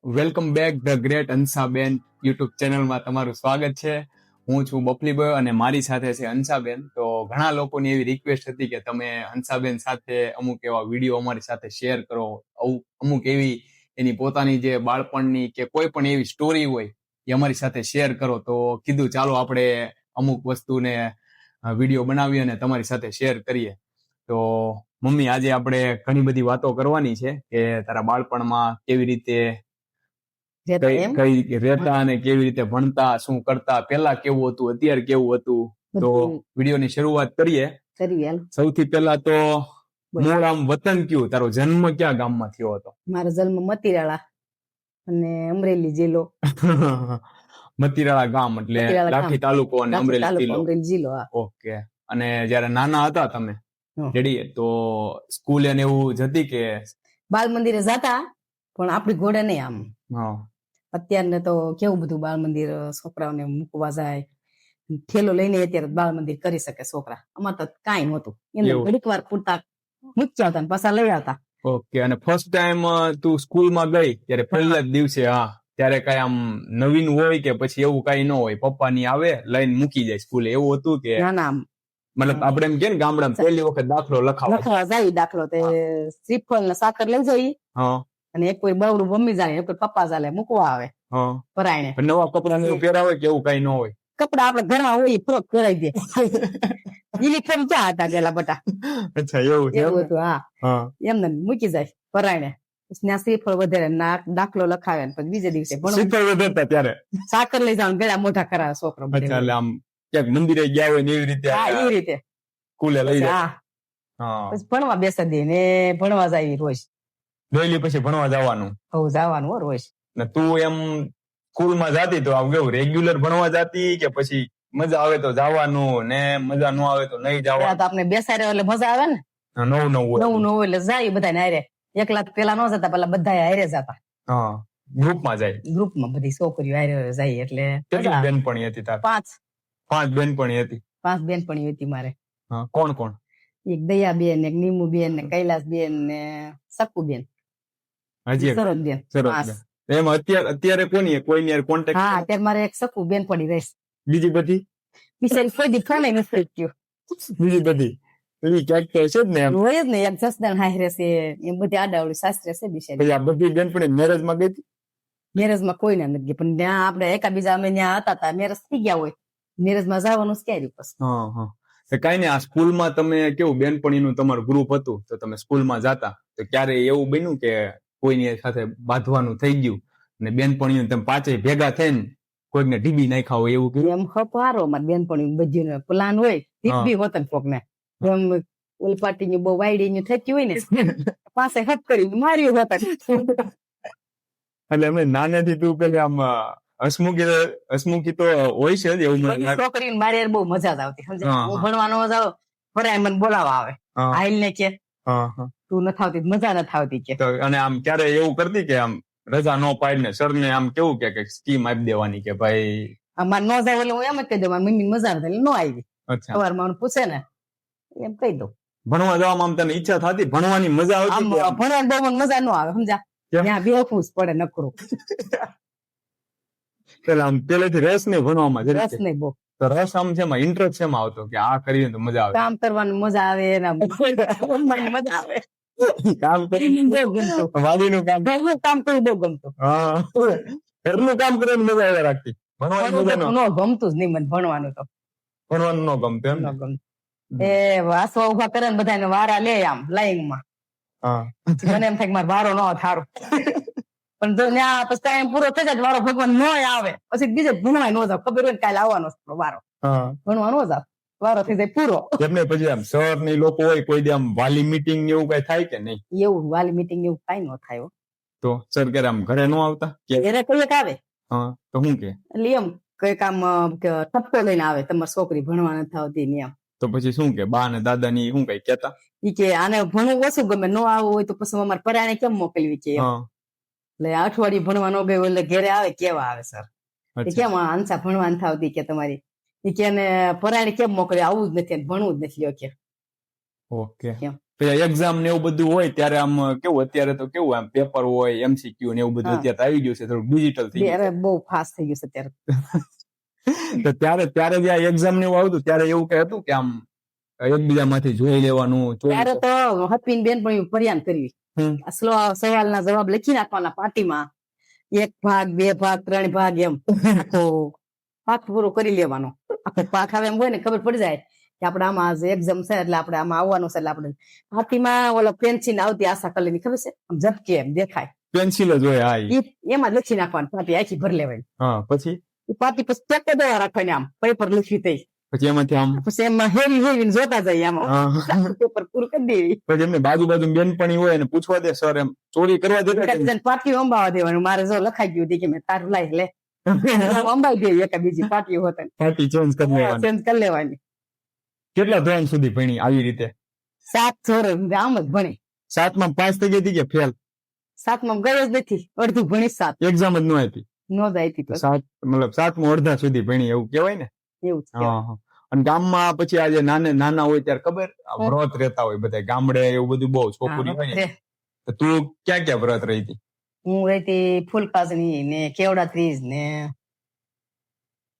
Welcome back the great Hansaben YouTube ચેનલમાં તમારું સ્વાગત છે. હું છું બફલીભાઈ અને મારી સાથે છે હંસાબેન. તો ઘણા લોકોની એવી રિક્વેસ્ટ હતી કે તમે હંસાબેન સાથે અમુક એવા વિડીયો અમારી સાથે શેર કરો, અમુક એવી એની પોતાની જે બાળપણની કે કોઈ પણ એવી સ્ટોરી હોય એ અમારી સાથે શેર કરો. તો કીધું ચાલો આપણે અમુક વસ્તુને વિડીયો બનાવીએ અને તમારી સાથે શેર કરીએ. તો મમ્મી, આજે આપણે ઘણી બધી વાતો કરવાની છે કે તારા બાળપણમાં કેવી રીતે કઈ રહેતા અને કેવી રીતે ભણતા, શું કરતા, પેલા કેવું હતું, અત્યારે કેવું હતું. તો વિડીયોની શરૂઆત કરીએ. સૌથી પહેલા તો મૂળ આમ વતન કયું, તારો જન્મ ક્યાં ગામમાં થયો હતો? મારો જન્મ મતીરાળા અને અમરેલી જિલ્લો. મતીરાળા ગામ એટલે લાઠી તાલુકો અને અમરેલી જિલ્લો. ઓકે. અને જયારે નાના હતા તમે રેડી, તો સ્કૂલ એને એવું જતી કે બાળ મંદિરે જતા, પણ આપણી ઘોડે નહીં આમ. અત્યારને તો કેવું બધું બાળ મંદિર છોકરાઓને મૂકવા જાય, ઠેલો લઈને અત્યારે બાળ મંદિર કરી શકે છોકરા. અમાર તો કાંઈ નહોતું, એમને ઘડીક વાર પૂરતા મૂકતા હતા પાછા લઈ આવતા. ઓકે. અને ફર્સ્ટ ટાઈમ તું સ્કૂલમાં ગઈ ત્યારે પહેલા જ દિવસે ત્યારે કઈ આમ નવીન હોય કે પછી એવું કઈ ન હોય, પપ્પા ની આવે લઈને મૂકી જાય સ્કૂલે, એવું હતું કે? ના ના, મતલબ આપણે એમ કે ને ગામડામાં પહેલી વખત દાખલો લખાવા જાય, દાખલો તે શ્રીફળ ને સાકર લઈ જઈ અને એક કોઈ બવડું મમ્મી જાય, એક કોઈ પપ્પા ચાલે મૂકવા આવે પરાયણે. નવા કપડા ને પહેરાવે કે એવું કઈ ન હોય? કપડા આપડે ઘરમાં હોય ફ્રોક પહેરાવી દે. યુનિફોર્મ ક્યાં હતા પેલા બટા? અચ્છા, એવું હતું. હા, એમને મૂકી જાય પરાયણે. ત્યાં શ્રીફળ વધારે દાખલો લખાવે ને પછી બીજે દિવસે શ્રીફળ વધારતા ત્યારે સાકર લઈ જવાનું, ગળા મોઢા કરાવે છોકરો. આમ ક્યાંક મંદિરે ગયા હોય ને એવી રીતે? હા, એવી રીતે સ્કૂલે લઈ જાય. પછી ભણવા બેસી દે ને ભણવા જાય રોજ. ડેલી પછી ભણવા જવાનું? હવ, જવાનું રોજ. ને તું એમ સ્કૂલમાં જાતી તો આમ કેવું રેગ્યુલર ભણવા જાતી કે પછી મજા આવે તો જવાનું ને મજા ન આવે તો નહીં જવાનું? આપણે બેસાડે એટલે મજા આવે ને. નવું નવું એટલે જાય બધા હારે. એકલા પેલા ન જતા, પેલા બધા હારે જતા. ગ્રુપમાં જાય? ગ્રુપમાં બધી છોકરીઓ હારે જાય. એટલે કેટલી બેનપણી હતી તાર? 5 બેનપણી હતી. 5 બેનપણી હતી મારે. કોણ કોણ? એક દયાબેન, એક નીમુબેન, ને કૈલાસબેન, ને સકુબેન, સરોજબેન. એમાં અત્યારે કોઈની કોન્ટેક્ટ? હા, અત્યારે મારે એક સકુ બેન પડી રહીશ. બીજી બધી બિચારી કોઈ દી ફોન નથી કર્યો. બીજી બધી ક્યાંક તો છે જ ને, એમ હોય જ ને. એક જસદણ હાહરે છે, એમ બધી આડાવડી સાસરે છે બિચારી. આ બધી બેનપણી મેરેજ માં ગઈ હતી? મેરેજ માં કોઈને નથી ગઈ, પણ ત્યાં આપણે એકાબીજા અમે ત્યાં હતા, મેરેજ થઈ ગયા હોય, મેરેજ માં જવાનું ક્યારે પછી. કઈ નઈ. આ સ્કૂલમાં તમે કેવું બેનપણીનું તમારું ગ્રુપ હતું, તો તમે સ્કૂલમાં જાતા તો ક્યારે એવું બન્યું કે કોઈની સાથે બાંધવાનું થઈ ગયું ને બેનપણીઓ તમે પાંચે ભેગા થઈને કોઈકને ઢીબી નાખ્યા હોય એવું કીધું? એમ હપારો મારી બેનપણી બધી પ્લાન હોય, ઢીબી હોત ને કોક ને એમ ઉલપાટી ની બહુ વાયડી થતી હોય ને, પાસે હપ કરીને માર્યું હતા. એટલે એમને નાનેથી તું પેલી આમ હસમુખી તો હોય છે જ એવું. છોકરીને મારે બહુ મજા જ આવતી, સમજ્યા? હું ભણવાનો જાવ, ફરાય મને બોલાવા આવે, હાલ ને કે તું નથી આવતી, મજા નથી આવતી કે. અને આમ ક્યારે એવું કરતી કે આમ રજા ન પાડીને સર ને આમ કેવું કે સ્કીમ આપી દેવાની કે ભાઈ અમારે ન જાય? એટલે હું એમ જ કહી દઉં મારી મમ્મી મજા નથી, ન આવી. સવાર માં પૂછે ને એમ કહી દઉં. ભણવા જવામાં આમ તને ઈચ્છા થતી? ભણવાની મજા આવતી? ભણવાની બહુ મજા ન આવે, સમજ્યા? ત્યાં બેહવું જ પડે નકરું. પેલા આમ પેલેથી રસ નહીં ભણવામાં? રસ નહીં બહુ. તો રસ આમ છે, ઇન્ટરેસ્ટ શેમાં આવતો કે આ કરીએ તો મજા આવે? કામ કરવાનું મજા આવે, મજા આવે. કામ કરીને બહુ ગમતું, વાડીનું કામ, ઘરનું કામ કરવું બહુ ગમતું. ઘરનું કામ કરીને મજા આવે રાખતી. ભણવાનું ન ગમતું જ નહીં મને. ભણવાનું તો ભણવાનું ન ગમતું એમ? ન ગમતું. એ વાસવા ઉભા કરે ને બધાને વારા લે આમ લાઈન માં. મને એમ થાય કે મારો વારો ન થારો. પણ જો ત્યાં પછી ટાઈમ પૂરો થઈ જાય, વારો ભગવાન ન આવે, પછી બીજે ભણવા ન જાવ. ખબર હોય કાલે આવવાનો વારો, ભણવા ન જાવ, વારો થઈ જાય પૂરો. એમને પછી આમ સર ની લોકો હોય, કોઈ આમ વાલી મીટિંગ એવું કઈ થાય કે નહીં? એવું વાલી મીટિંગ એવું કઈ ન થાય. તો સર ક્યારે આમ ઘરે ન આવતા? ઘરે કઈક આવે તો શું કે? એટલે એમ કઈક આમ ઠપકો લઈને આવે, તમારી છોકરી ભણવા નથી આવતી ને એમ. તો પછી શું કે બા ને દાદા ની શું કઈ કેતા? ઈ કે આને ભણવું ઓછું ગમે, ન આવવું હોય તો પછી અમારે પરાણે કેમ મોકલવી કે. એટલે અઠવાડિયું ભણવા ન ગયું એટલે ઘેરે આવે કેવા આવે, સર કેમ હંસા ભણવા નથી આવતી કે તમારી? ઈ કે પરાણે કેમ મોકલે? આવું જ નથી, ભણવું જ નથી કે. ઓકે. પછી એક્ઝામ ને એવું બધું હોય ત્યારે આમ કેવું અત્યારે તો કેવું આમ પેપર હોય MCQ ને એવું બધું હા. અત્યારે આવી ગયું છે થોડું ડિજિટલ થઈ ગયું અરે બહુ ફાસ્ટ થઈ ગયું છે અત્યારે. છે. તો ત્યારે જે એક્ઝામ ને એવું આવતું ત્યારે એવું કઈ હતું કે આમ એકબીજામાંથી જોઈ લેવાનું ત્યારે તો હપીન બેન પણ ફરિયાદ કરવી. હમ. સવાલના જવાબ લખી નાખવાના પાટીમાં, 1 ભાગ 2 ભાગ 3 ભાગ એમ તો પાક પૂરો કરી લેવાનો. આપણે પાક આવે એમ હોય ને ખબર પડી જાય કે આપણે આમાં એક્ઝામ છે એટલે આપણે આમાં આવવાનું છે એટલે આપણે પાટીમાં ઓલો પેન્સિલ આવતી આશા કલરની ખબર છે આમ ઝપકે એમ દેખાય પેન્સિલ જ હોય હા ઈ. એમાં જ લખી નાખવાનું પાટી આખી ભરી લેવાની. હા પછી એ પાટી પછી ટેકો દેવા રાખવાની આમ પેપર લખી થઈ પછી એમાંથી આમ પછી એમાં હેરી જોતા જાય આમાં હા. પેપર પૂરું કરી દેવી. પછી એમને બાજુ બેનપણી હોય ને પૂછવા દે સર એમ ચોરી કરવા દેતા પાટીઓ અંબાવા દેવાનું મારે જો લખાઈ ગયું કે મેં તારું લાઈ લે અંબાઈ દેવી એક બીજી પાટીઓ હોતા પાર્ટી ચેન્જ કરી લેવાની. ચેન્જ કરી લેવાની. કેટલા ધોરણ સુધી ભણી આવી રીતે 7 ધોરણ આમ જ ભણી. 7માં પાસ થઈ ગઈ હતી કે ફેલ? 7માં ગયો જ નથી, અડધું ભણી 7 એક્ઝામ જ ન આપી? નો જ આપી તો 7 મતલબ 7મું અડધા સુધી ભણી એવું કહેવાય ને. એવું જ હા હા. અને ગામમાં પછી આજે નાના હોય ત્યારે ખબર આ વ્રત રહેતા હોય બધા ગામડે એવું બધું બહુ છોકરી હોય ને. તો તું ક્યાં વ્રત રહી હતી? હું રહેતી ફૂલકાજની ને કેવડા ત્રીજ ને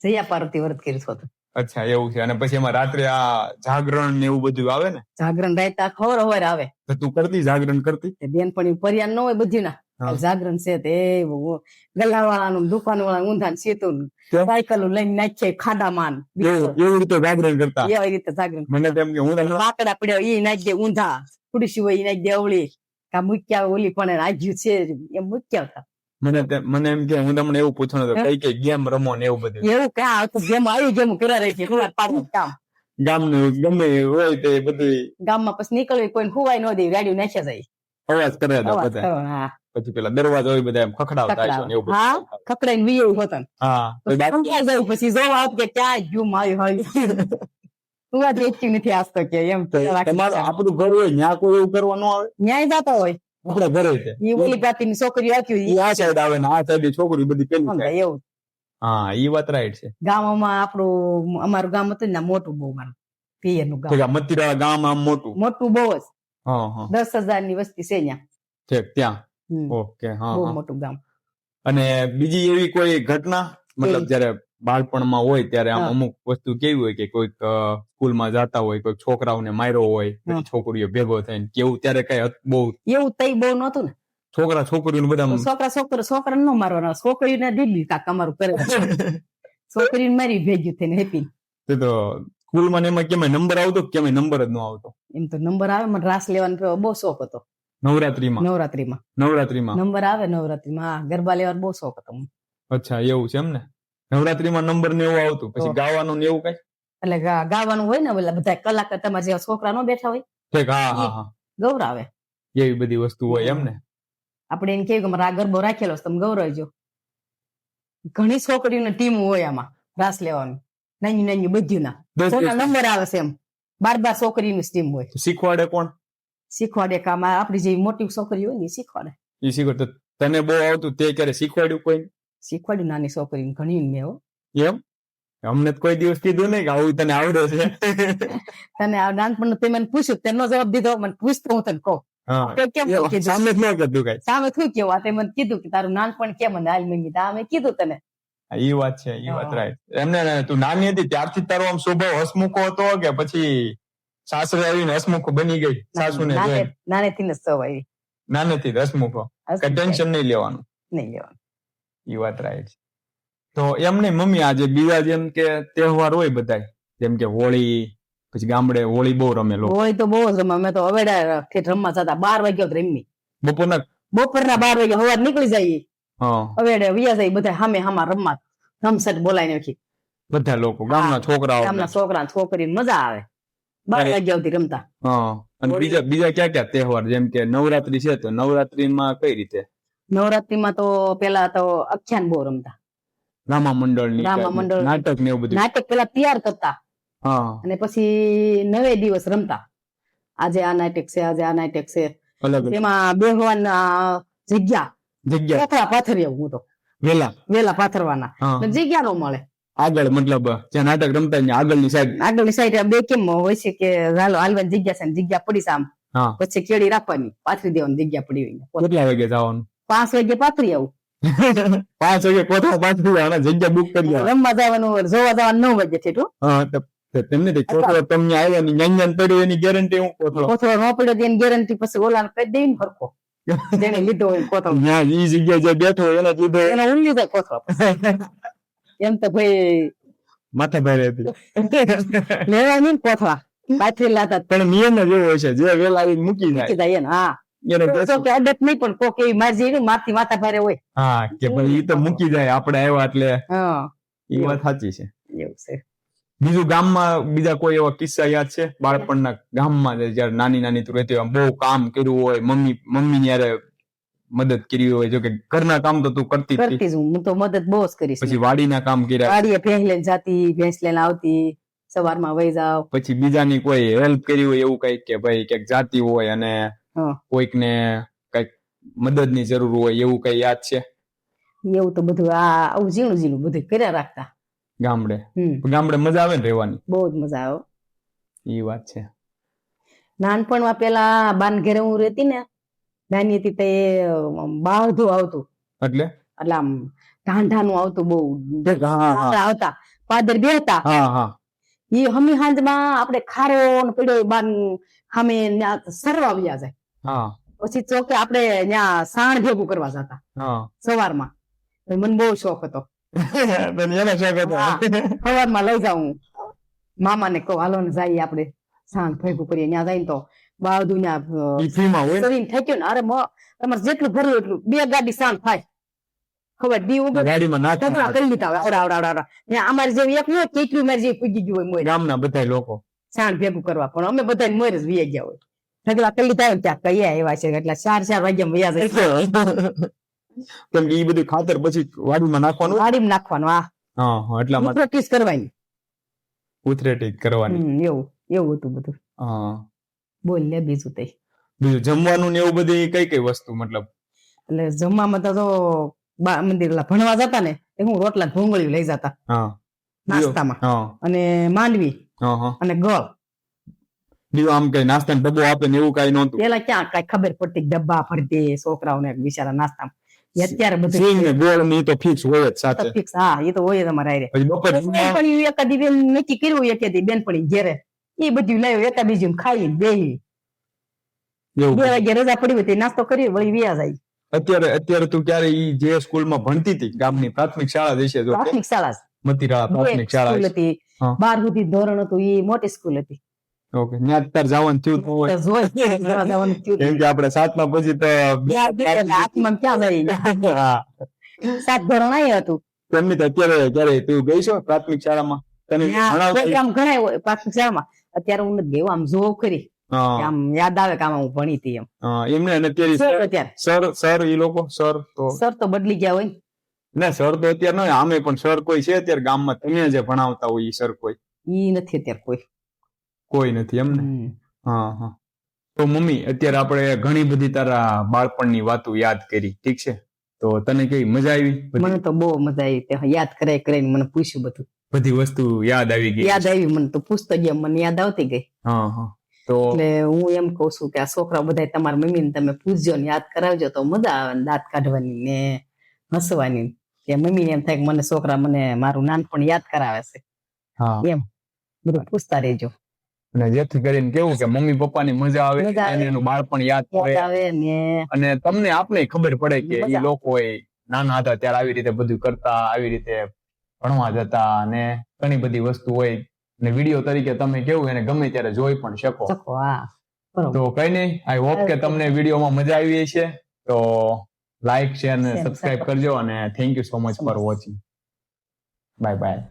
જયા પાર્વતી વ્રત કર્યું હતું. અચ્છા એવું છે. અને પછી એમાં રાત્રે આ જાગરણ ને એવું બધું આવે ને? જાગરણ રાયતા ખબર હોય આવે તો તું કરતી જાગરણ કરતી? બેનપણી પર્યાન ન હોય બધી ના જાગરણ છે તે ગલાવાળાનું દુકાન વાળા ઊંધા સીતું સાયકલ લઈને નાખીએ ખાડામાં એવી રીતે જાગરણ કરતા? એવી રીતે જાગરણ. મને તેમ કે હું લાકડા પડ્યા ઈ નાખી દે ઊંધા, ખુરશી હોય ઈ નાખી દે અવળી કા મૂક્યા ઓલી પણ આજ્યું છે એમ મૂક્યા હતા. મને એમ કે હું તમને એવું પૂછવાનું હતું કઈ ગેમ રમો ને એવું બધું? એવું ક્યાં હતું ગેમ આવી ગેમ કરા રહી છે કામ ગામનું ગમે હોય તે બધું ગામમાં પછી નીકળવી કોઈ ખુવાય ન દે ગાડી નાખ્યા જાય અવાજ કરે બધા. પછી પેલા દરવાજા હોય બધા એમ ખખડાવતા હશો ને એવું બધું. હા ખખડાઈને વીએ હોતા. હા પછી જોવા આવ કે ક્યાં ગયું મારી હોય તું આ દેખતી નથી આસ્તો કે એમ તમારું આપણું ઘર હોય ત્યાં કોઈ એવું કરવા ન આવે? ન્યાય જતો હોય આપડા ઘરે છે એ ઓલી જાતિની છોકરી આપ્યું આ સાઈડ આવે ને આ સાઈડ છોકરી બધી પેલી સાઈડ. એવું હા ઈ વાત રાઈટ છે. ગામમાં આપણું અમારું ગામ હતું ને મોટું બહુ મારું પિયરનું ગામ. મતીરા ગામ આમ મોટું બહુ જ. હા હા 10,000 ની વસ્તી છે ત્યાં. ઠીક ત્યાં. ઓકે હા બહુ મોટું ગામ. અને બીજી એવી કોઈ ઘટના મતલબ જયારે બાળપણમાં હોય ત્યારે આમ અમુક વસ્તુ કેવી હોય કે કોઈક સ્કૂલમાં જતા હોય કોઈક છોકરાઓને માર્યો હોય પછી છોકરીઓ ભેગો થઈને કેવું ત્યારે કઈ બહુ એવું તઈ બહુ નતું ને. છોકરીઓ બધા છોકરા ન મારવાના છોકરીને દીધી કાક અમારું કરે છોકરીને મારી ભેગી થઈને હેપી. તો સ્કૂલમાં એમાં કેમ નંબર આવતો કેમ નંબર જ ન આવતો? એમ તો નંબર આવે મને રાસ લેવાનો બહુ શોખ હતો. નવરાત્રીમાં નંબર આવે નવરાત્રીમાં ગરબા લેવાનો બહુ શોખ હતો. અચ્છા એવું છે એમ ને. નવરાત્રીમાં નંબર ને એવું આવતું પછી ગાવાનું ને એવું કઈ? એટલે ગાવાનું હોય ને બધા કલાકાર તમારે જેવા છોકરા નો બેઠા હોય ગૌરાવે એવી બધી વસ્તુ હોય એમ ને. આપણે એમ કેવું કે મારે આ ગરબો રાખેલો તમે ગૌરવજો. ઘણી છોકરીઓની ટીમ હોય આમાં રાસ લેવાનું નાની નાની બધી ના નંબર આવે છે એમ 12 છોકરીની ટીમ હોય. શીખવાડે કોણ? શીખવાડે કામ આપડી જે મોટી છોકરી હોય ને એ શીખવાડે. એ શીખવાડે. તને બહુ આવતું તે ક્યારે શીખવાડ્યું કોઈ? શીખવાડ્યું નાની છોકરી ઘણી મેં હો. એમ અમને કોઈ દિવસ કીધું નહીં કે આવું તને આવડે છે. તને નાનપણ તે મને પૂછ્યું તેનો જવાબ દીધો મને પૂછતો હું તને કહું સામે જ ન કીધું કઈ. સામે શું કેવું આ તે મને કીધું કે તારું નાનપણ કેમ મને હાલ મંગી મેં કીધું તને. એ વાત છે એ વાત રાઈટ. એમને તું નાની હતી ત્યારથી તારો આમ સ્વભાવ હસમુખો હતો કે પછી સાસરે આવીને હસમુખો બની ગઈ? સાસુને નાનેથી ને સવ આવી. નાનેથી હસમુખો કઈ ટેન્શન નહીં લેવાનું. એ વાત રાઈટ. તો એમ નહીં મમ્મી આજે બીજા જેમ કે તહેવાર હોય બધા જેમ કે હોળી પછી ગામડે હોળી બહુ રમે લોકો. હોળી તો બહુ જ રમે. અમે તો અવેડા રમવા જતા 12 વાગ્યા રમી. બપોરના 12 વાગ્યા સવાર નીકળી જાય અવેડે વિયા જાય બધા સામે હામા રમવા રમસટ બોલાવી નાખી બધા લોકો ગામના છોકરા છોકરી મજા આવે 12 વાગ્યા સુધી રમતા. અને બીજા ક્યાં ક્યાં તહેવાર જેમ કે નવરાત્રી છે તો નવરાત્રીમાં કઈ રીતે? નવરાત્રીમાં તો પેલા તો આખ્યાન બહુ રમતા. રામા મંડળ નાટક ને એવું બધું. નાટક પેલા તૈયાર કરતા અને પછી 9 દિવસ રમતા. આજે આ નાટક છે આજે આ નાટક છે. એમાં બેહવાના જગ્યા પાથરી હું તો વેલા પાથરવાના જગ્યા નો મળે આગળ મતલબ જ્યાં નાટક રમતા આગળની સાઈડ બે કેમ હોય છે કે હાલવાની જગ્યા છે જગ્યા પડી છે આમ હા પછી કેળી રાખવાની, પાથરી દેવાની જગ્યા પડી હોય. કેટલા વાગે જવાનું? 5 વાગે પાથરી આવું. 5 વાગે કોથળા પાથરી દેવાના, જગ્યા બુક કરી દેવાની. રમવા જવાનું, જોવા જવાનું 9 વાગે થી. હા તો તેમને કોથળો તમને આવ્યો ને ન્યાન પડ્યો એની ગેરંટી હું? કોથળો ન પડ્યો તેની ગેરંટી પછી ઓલાને કહી દઈ ને હરખો જેને લીધો હોય કોથળો, ત્યાં ઈ જગ્યાએ જે બેઠો એને લીધો, એને ઊંઘી જાય કોથળો. એમ તો ભાઈ માથે ભાઈ રહેતી લેવા નહીં કોથળા પાથરી લાતા, પણ નિયમ જ એવો હોય છે, જે વેલા આવીને મૂકી જાય એને. હા એને તો કે અડત નહીં, પણ કોક એવી મારજી માથી માથા ભારે હોય. હા કે ભાઈ ઈ તો મૂકી જાય, આપણે આવ્યા એટલે. હા ઈ વાત સાચી છે. એવું છે. બીજું ગામમાં બીજા કોઈ એવા કિસ્સા યાદ છે બાળપણના? ગામમાં જયારે નાની નાની તું રહેતી હોય, બહુ કામ કર્યું હોય, મમ્મી યારે મદદ કરી હોય, જો કે ઘરના કામ તો તું કરતી જ હતી. કરતી જ હું તો મદદ બહુ જ કરીશ. પછી વાડીના કામ કર્યા, વાડીએ ભેંસ લઈને જાતી, ભેંસ લઈને આવતી, સવારમાં વહી જાવ. પછી બીજાની કોઈ હેલ્પ કરી હોય એવું કઈક, કે ભાઈ ક્યાંક જાતી હોય અને કોઈકને કઈક મદદની જરૂર હોય એવું કઈ યાદ છે? એવું તો બધું આવું ઝીણું ઝીણું બધું કર્યા રાખતા ગામડે. ગામડે મજા આવે ને રહેવાની? બહુ જ મજા આવે. એ વાત છે. નાનપણમાં પેલા બાન ઘરે હું રહેતી ને, નાની હતી તે બાળધું આવતું, એટલે આમ ઢાંઢાનું આવતું, બહુ આવતા પાદર બેહતા. એ હમી હાંજમાં આપણે ખારો પડ્યો બાન સામે સરવા વ્યા જાય. પછી ચોકે આપણે ત્યાં સાણ ભેગું કરવા જતા સવારમાં. મને બહુ શોખ હતો. સવારમાં લઈ જાઉં મામા ને કહું હાલો ને જઈએ આપણે સાણ ભેગું કરીએ. ત્યાં જઈને તો બાળધું ત્યાં થઈ ગયું ને, અરે તમારે જેટલું ભરવું એટલું 2 ગાડી સાણ થાય. ખબર દી ઢગલા કરી લીધા હોય આવડા. અમારે જેવી એક હોય કેટલું મારે જેવી પૂગી ગયું હોય મોર. ગામના બધા લોકો સાણ ભેગું કરવા, પણ અમે બધા મોર જ વી ગયા હોય. ઢગલા કરી લીધા હોય ત્યાં કયા એવા છે, એટલે 4 વાગ્યા વયા જાય. કેમ કે ઈ બધું ખાતર પછી વાડીમાં નાખવાનું? વાડીમાં નાખવાનું. હા એટલા માટે પ્રેક્ટિસ કરવાની, ઉથરેટી કરવાની. એવું હતું બધું. બોલ લે બીજું તે. બીજું જમવાનું ને એવું બધી કઈ વસ્તુ? મતલબ એટલે જમવામાં તો મંદિર ભણવા જતા ને, હું રોટલા ભૂંગળી લઈ જતા નાસ્તામાં, અને માંડવી અને ગળ. બીજું આમ કઈ નાસ્તા ડબ્બો આપે ને એવું કઈ નહોતું? પેલા ક્યાં કઈ ખબર પડતી, ડબ્બા ભરતી છોકરાઓને બિચારા નાસ્તામાં. અત્યારે બધું ગોળ ની તો ફિક્સ હોય જ સાથે. ફિક્સ. હા એ તો હોય તમારે. એકાદી બેન નક્કી કર્યું એકાદી બેનપણી ઘેરે, એ બધું લાવ્યું એકા બીજું ખાઈ બેહી 2 વાગે રજા પડી હોય નાસ્તો કરી વળી વ્યા જાય. અત્યારે તું ક્યારે ઈ જે સ્કૂલમાં ભણતી હતી, ગામની પ્રાથમિક શાળા જશે? પ્રાથમિક શાળા મતીરાળા પ્રાથમિક શાળા હતી. 12 સુધી ધોરણ હતું, એ મોટી સ્કૂલ હતી. ઓકે, ત્યાં અત્યારે જવાનું થયું તો હોય કેમ કે આપણે 7મા પછી તો 8માં ક્યાં જાય? 7 ધોરણ આય હતું. તમને અત્યારે ક્યારે તું ગઈ છો પ્રાથમિક શાળામાં? તને આમ ઘણા હોય પ્રાથમિક શાળામાં. અત્યારે હું નથી ગયો, આમ જોવ કરી, આમ યાદ આવે કે આમાં હું ભણી હતી એમ. એમને અત્યારે સર ઈ લોકો સર તો બદલી ગયા હોય ને. સર તો અત્યારે ન, આમે પણ સર કોઈ છે અત્યારે ગામમાં તમે જે ભણાવતા હોય ઈ સર કોઈ? ઈ નથી અત્યારે કોઈ નથી એમ ને? હા. તો મમ્મી, અત્યારે આપણે ઘણી બધી તારા બાળપણની વાતો યાદ કરી, ઠીક છે? તો તને કેવી મજા આવી? મને તો બહુ મજા આવી. યાદ કરે મને પૂછ્યું બધું, બધી વસ્તુ યાદ આવી ગઈ. યાદ આવી મને તો પૂછતો ગયા, મને યાદ આવતી ગઈ. તો એટલે હું એમ કઉ છું કે આ છોકરા બધા તમારા મમ્મી ને તમે પૂછજો ને યાદ કરાવજો, તો મજા આવે દાંત કાઢવાની ને હસવાની. કે મમ્મી એમ થાય કે મને છોકરા મને મારું નાનપણ યાદ કરાવે છે. એમ બધું પૂછતા રહેજો. અને જેથી કરીને કેવું કે મમ્મી પપ્પાની મજા આવે અને એનું બાળપણ યાદ આવે, અને તમને આપને ખબર પડે કે એ લોકો નાના હતા ત્યારે આવી રીતે બધું કરતા, આવી રીતે ભણવા જતા, અને ઘણી બધી વસ્તુ હોય. અને વિડીયો તરીકે તમે કેવું એને ગમે ત્યારે જોઈ પણ શકો. તો કઈ નહીં, આઈ હોપ કે તમને વિડીયોમાં મજા આવી છે. તો લાઈક, શેર અને સબસ્ક્રાઇબ કરજો, અને thank you so much for watching. Bye bye.